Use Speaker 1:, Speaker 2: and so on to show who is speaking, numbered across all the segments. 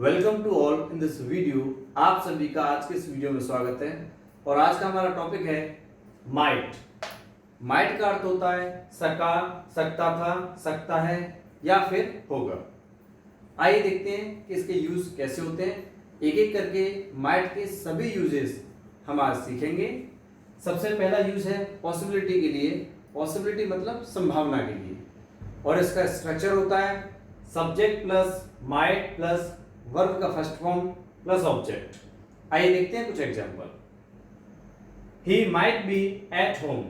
Speaker 1: Welcome to all in this video. आप सभी का आज के इस वीडियो में स्वागत है। और आज का हमारा टॉपिक है माइट। माइट का अर्थ होता है सका, सकता था, सकता है या फिर होगा। आइए देखते हैं कि इसके यूज कैसे होते हैं। एक एक करके माइट के सभी यूजेस हम आज सीखेंगे। सबसे पहला यूज है पॉसिबिलिटी के लिए। पॉसिबिलिटी मतलब संभावना के लिए, और इसका स्ट्रक्चर होता है subject plus might plus verb का फर्स्ट फॉर्म प्लस ऑब्जेक्ट। आइए देखते हैं कुछ example. He might be at home,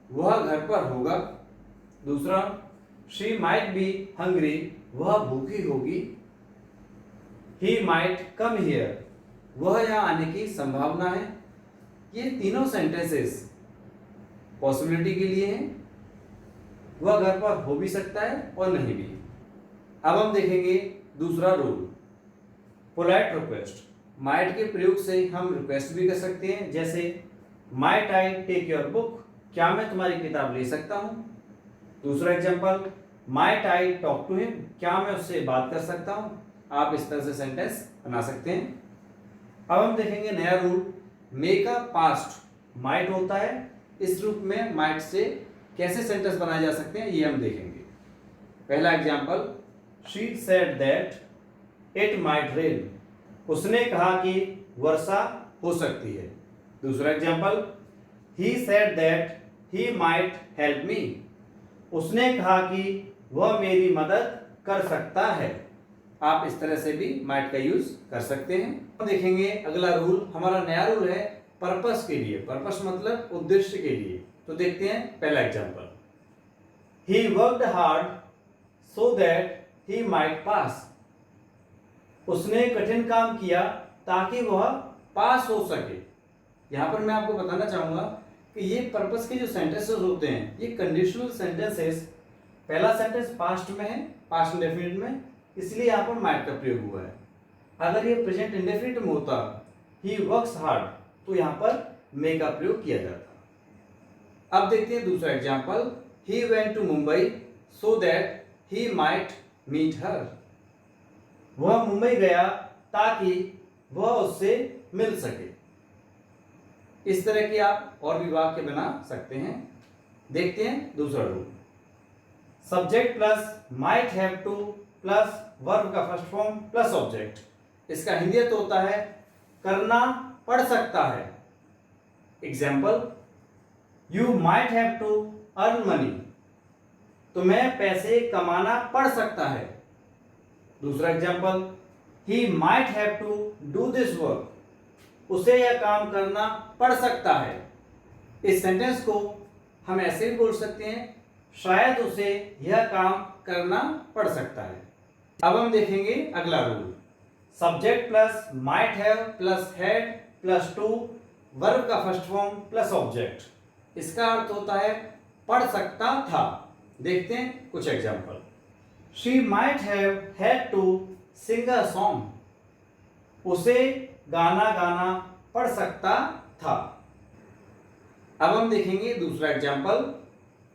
Speaker 1: वह घर पर होगा। दूसरा, शी माइट बी हंग्री, वह भूखी होगी। ही माइट कम हियर, वह यहाँ आने की संभावना है। ये तीनों सेंटेंसेस पॉसिबिलिटी के लिए हैं। वह घर पर हो भी सकता है और नहीं भी। अब हम देखेंगे दूसरा रूल, पोलाइट रिक्वेस्ट। माइट के प्रयोग से हम रिक्वेस्ट भी कर सकते हैं, जैसे might I take your book, क्या मैं तुम्हारी किताब ले सकता हूं। दूसरा example, might I talk to him, क्या मैं उससे बात कर सकता हूं। आप इस तरह से सेंटेंस बना सकते हैं। अब हम देखेंगे नया rule, make a past might होता है। इस रूप में माइट से कैसे सेंटेंस बनाए जा सकते हैं ये हम देखेंगे। पहला example, she said that it might rain, उसने कहा कि वर्षा हो सकती है। दूसरा example, he said that he might help me, उसने कहा कि वह मेरी मदद कर सकता है। आप इस तरह से भी माइट का यूज कर सकते हैं। तो देखेंगे अगला रूल, हमारा नया रूल है पर्पस के लिए। पर्पस मतलब उद्देश्य के लिए। तो देखते हैं पहला example, he worked hard so that he might pass, उसने कठिन काम किया ताकि वह पास हो सके। यहां पर मैं आपको बताना चाहूंगा कि ये पर्पस के जो सेंटेंसेस होते हैं ये कंडीशनल सेंटेंसेस। पहला सेंटेंस पास्ट में है, पास्ट इंडेफिनिट में, इसलिए यहां पर माइट का प्रयोग हुआ है। अगर ये प्रेजेंट इंडेफिनिट में होता ही वर्क्स हार्ड, तो यहां पर मे का प्रयोग किया जाता। अब देखते हैं दूसरा example, he went to Mumbai so that he might meet her, वह मुंबई गया ताकि वह उससे मिल सके। इस तरह के आप और भी वाक्य बना सकते हैं। देखते हैं दूसरा rule, subject plus might have to plus verb का फर्स्ट फॉर्म प्लस ऑब्जेक्ट। इसका हिंदी अर्थ होता है करना पड़ सकता है। Example, you might have to earn money, तुम्हें पैसे कमाना पड़ सकता है। दूसरा example, he might have to do this work, उसे यह काम करना पड़ सकता है। इस सेंटेंस को हम ऐसे भी बोल सकते हैं, शायद उसे यह काम करना पड़ सकता है। अब हम देखेंगे अगला rule, subject plus might have plus had plus two verb का फर्स्ट फॉर्म प्लस ऑब्जेक्ट। इसका अर्थ होता है पढ़ सकता था। देखते हैं कुछ example, she might have had to sing a song, उसे गाना गाना पड़ सकता था। अब हम देखेंगे दूसरा example,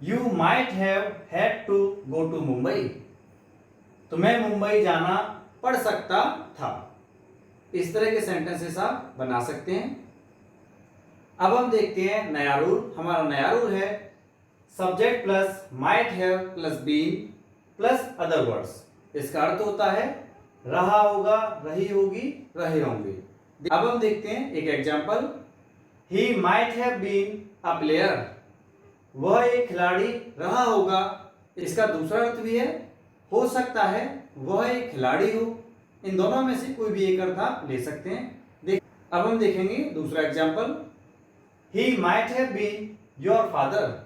Speaker 1: you might have had to go to Mumbai, तुम्हें मुंबई जाना पड़ सकता था। इस तरह के सेंटेंसेस आप बना सकते हैं। अब हम देखते हैं नया रूल। हमारा नया रूल है subject plus might have plus been plus other words. इसका अर्थ होता है रहा होगा, रही होगी, रहे होंगे। अब हम देखते हैं एक example, he might have been a player, वह एक खिलाड़ी रहा होगा। इसका दूसरा अर्थ भी है हो सकता है वह एक खिलाड़ी हो। इन दोनों में से कोई भी एक अर्थ आप ले सकते हैं। अब हम देखेंगे दूसरा example, he might have been your father,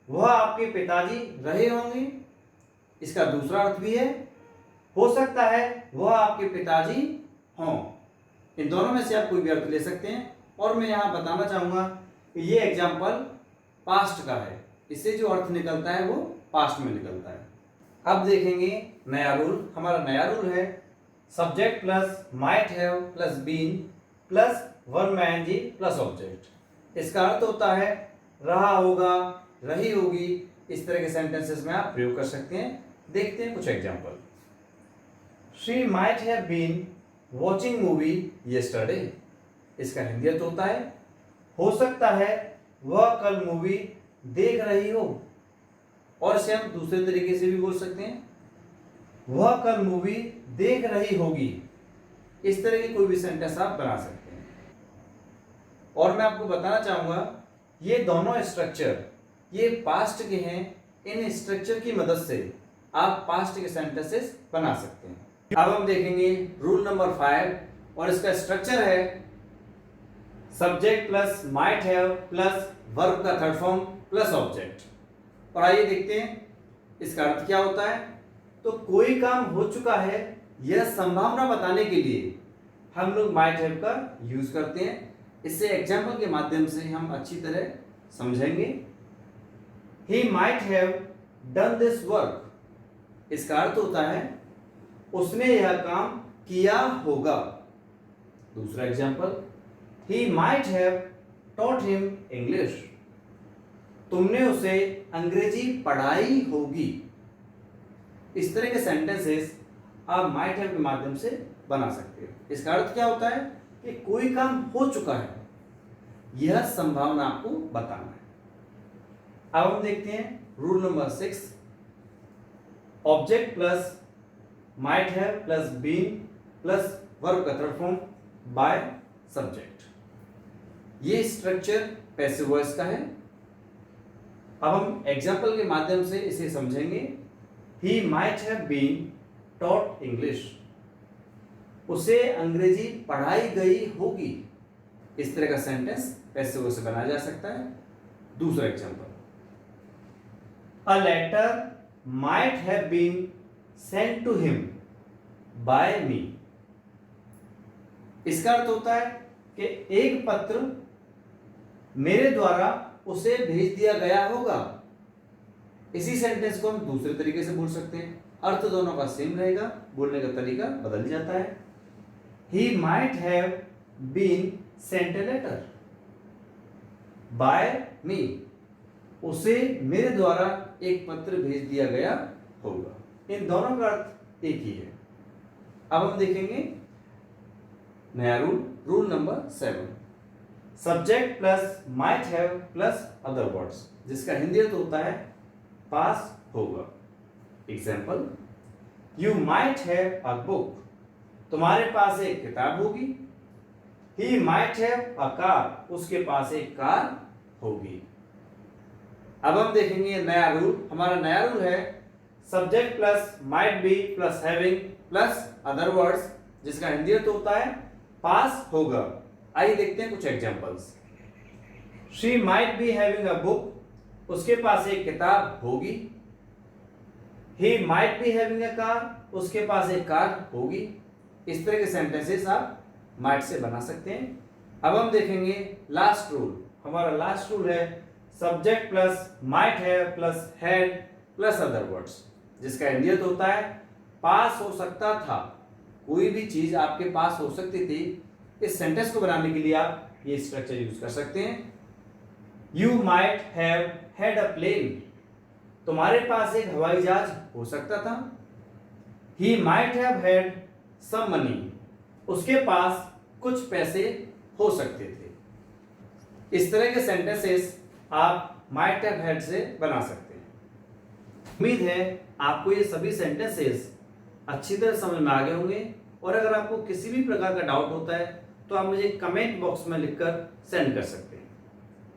Speaker 1: वह आपके पिताजी रहे होंगे। इसका दूसरा अर्थ भी है हो सकता है वह आपके पिताजी हों। इन दोनों में से आप कोई भी अर्थ ले सकते हैं। और मैं यहां बताना चाहूंगा कि ये एग्जाम्पल पास्ट का है, इससे जो अर्थ निकलता है वो पास्ट में निकलता है। अब देखेंगे नया रूल। हमारा नया रूल है subject plus might have plus been plus verb ING plus object. इसका अर्थ होता है रहा होगा, रही होगी। इस तरह के सेंटेंसेस में आप प्रयोग कर सकते हैं। देखते हैं कुछ example, she might have been watching movie yesterday. इसका हिंदी अर्थ होता है हो सकता है वह कल मूवी देख रही हो। और इसे हम दूसरे तरीके से भी बोल सकते हैं, वह कल मूवी देख रही होगी। इस तरह की कोई भी सेंटेंस आप बना सकते हैं। और मैं आपको बताना चाहूंगा ये दोनों स्ट्रक्चर ये पास्ट के हैं। इन स्ट्रक्चर की मदद से आप पास्ट के सेंटेंसेस बना सकते हैं। अब हम देखेंगे रूल नंबर 5 और इसका स्ट्रक्चर है subject plus might have plus verb का थर्ड फॉर्म प्लस ऑब्जेक्ट। और आइए देखते हैं इसका अर्थ क्या होता है। तो कोई काम हो चुका है यह संभावना बताने के लिए हम लोग माइट हैव का यूज करते हैं। इससे एग्जाम्पल के माध्यम से हम अच्छी तरह समझेंगे। He might have done this work। इसका अर्थ होता है उसने यह काम किया होगा। दूसरा example, He might have taught him English। तुमने उसे अंग्रेजी पढ़ाई होगी। इस तरह के सेंटेंसेस आप माइट हैव के माध्यम से बना सकते हो। इसका अर्थ क्या होता है कि कोई काम हो चुका है, यह संभावना आपको बताना है। अब हम देखते हैं rule number 6, object plus might have plus been plus verb का थर्ड फॉर्म बाय सब्जेक्ट। ये स्ट्रक्चर पैसिव वॉइस का है। अब हम एग्जाम्पल के माध्यम से इसे समझेंगे। He might have been taught English. उसे अंग्रेजी पढ़ाई गई होगी। इस तरह का सेंटेंस पैसिव वॉइस से बनाया जा सकता है। दूसरा example, A letter might have been sent to him by me। इसका अर्थ होता है कि एक पत्र मेरे द्वारा उसे भेज दिया गया होगा। इसी सेंटेंस को हम दूसरे तरीके से बोल सकते हैं। अर्थ दोनों का सेम रहेगा, बोलने का तरीका बदल जाता है। He might have been sent a letter by me। उसे मेरे द्वारा एक पत्र भेज दिया गया होगा। इन दोनों का अर्थ एक ही है। अब हम देखेंगे नया rule number 7, subject plus might have plus other words, जिसका हिंदी अर्थ होता है पास होगा। Example, you might have a book. तुम्हारे पास एक किताब होगी। ही माइट हैव अ कार। उसके पास एक कार होगी। अब हम देखेंगे नया रूल। हमारा नया रूल है subject plus might be plus having plus other words, जिसका हिंदी अर्थ होता है पास होगा। आइए देखते हैं कुछ examples. She might be having a book. उसके पास एक किताब होगी। He might be having a car. उसके पास एक कार होगी। इस तरह के सेंटेंसेस आप माइट से बना सकते हैं। अब हम देखेंगे लास्ट रूल। हमारा लास्ट रूल है subject plus might have plus had plus other words, जिसका हिंदी अर्थ होता है पास हो सकता था। कोई भी चीज आपके पास हो सकती थी। इस सेंटेंस को बनाने के लिए आप ये स्ट्रक्चर यूज कर सकते हैं। You might have had a plane. तुम्हारे पास एक हवाई जहाज हो सकता था। He might have had some money. उसके पास कुछ पैसे हो सकते थे। इस तरह के सेंटेंसेस आप माइट हैव हैड से बना सकते हैं। उम्मीद है आपको ये सभी सेंटेंसेस अच्छी तरह समझ में आ गए होंगे। और अगर आपको किसी भी प्रकार का डाउट होता है तो आप मुझे कमेंट बॉक्स में लिखकर सेंड कर सकते हैं।